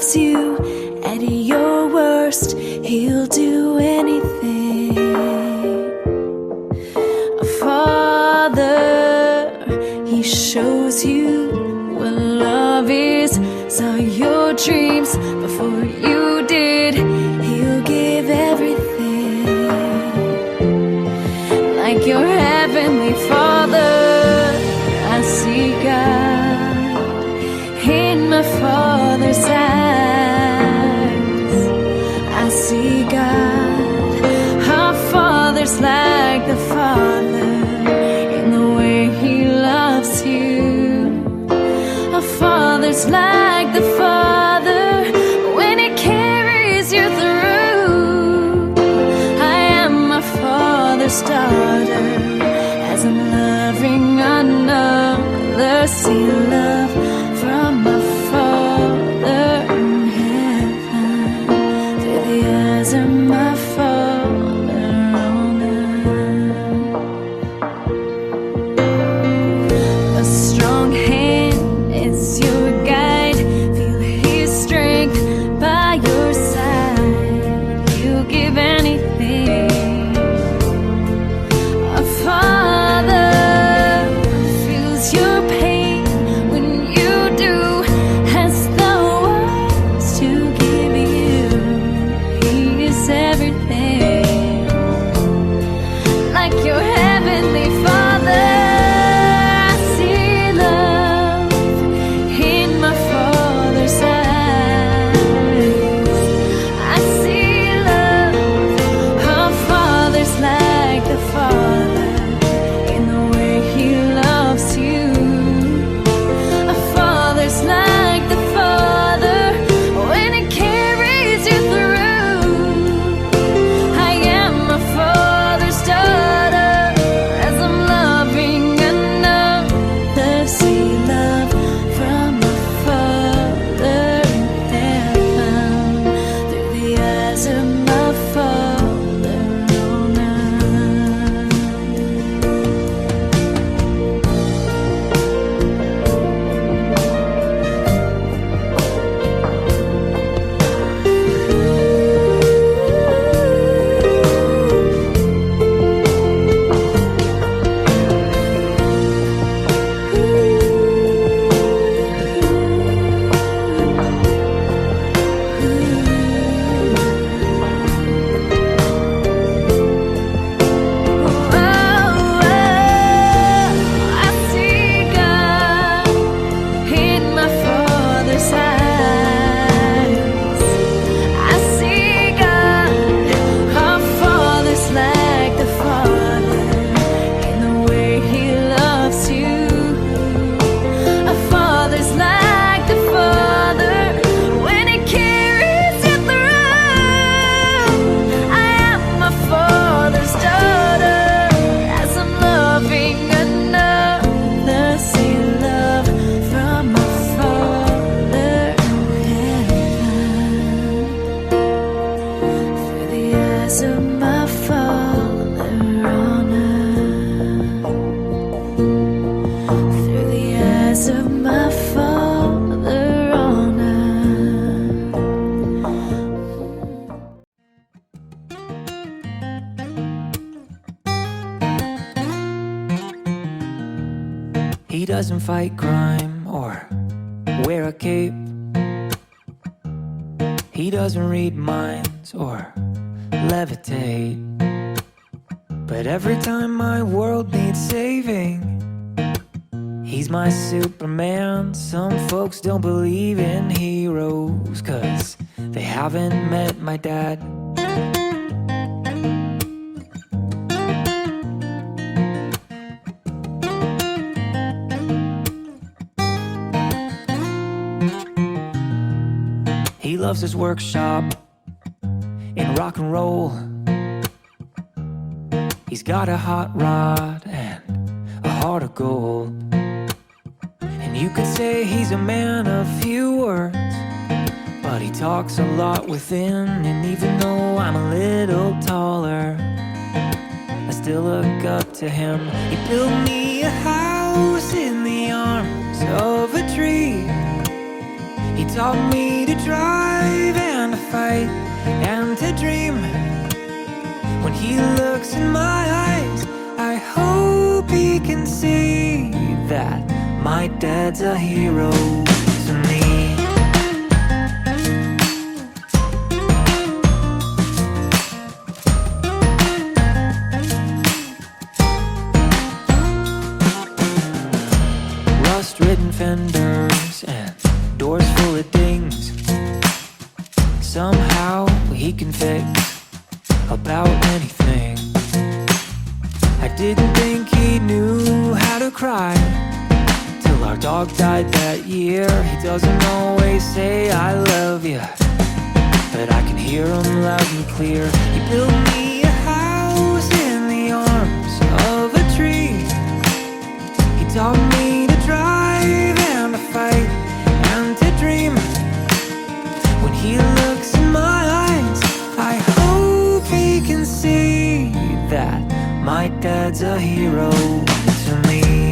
loves you at your worst. He'll do anything. A father, he shows you what love is. Saw your dreams before you did. He'll give everything. Like your heavenly Father, I see God in my Father's eyes. I see God. Our Father's like the Father in the way He loves you. Our Father's like the Father when He carries you through. I am my Father's daughter as I'm loving another. See love from my Father in heaven through the eyes of my Father on earth. A strong hand is your guide. Feel His strength by your side. You give anything. A Father feels your pain when you do as the words to give you. He is everything. Like your heavenly Father, I see love in my Father's eyes. I see love. Our Father's like the Father in the way He loves you. Our Father's like the Father when He carries you through. I am my Father's daughter as I'm loving another. See love from my Father in heaven through the eyes of my Father on earth. I see God in my Father's eyes. I see God. Our Father's like the Father in the way He loves you. Our Father's like the Father when He carries you through. I am my Father's daughter as I'm loving another. See love from my Father in heaven through the eyes of my Father on earth. Through the eyes of my Father on earth. He doesn't fight crime or wear a cape. He doesn't read minds or levitate. But every time my world needs saving, he's my Superman. Some folks don't believe in heroes 'cause they haven't met my dad. He loves his workshop in rock and roll. He's got a hot rod and a heart of gold. And you could say he's a man of few words, but he talks a lot within. And even though I'm a little taller, I still look up to him. He built me a house in the arms of a tree. He taught me to drive dream. When he looks in my eyes, I hope he can see that my dad's a hero to me. Rust-ridden fenders and doors full of dings. Somehow he can fix about anything. I didn't think he knew how to cry till our dog died that year. He doesn't always say I love you, but I can hear him loud and clear. He built me a house in the arms of a tree. He taught me to drive and to fight and to dream. When he looks in my eyes, I hope he can see that my dad's a hero to me.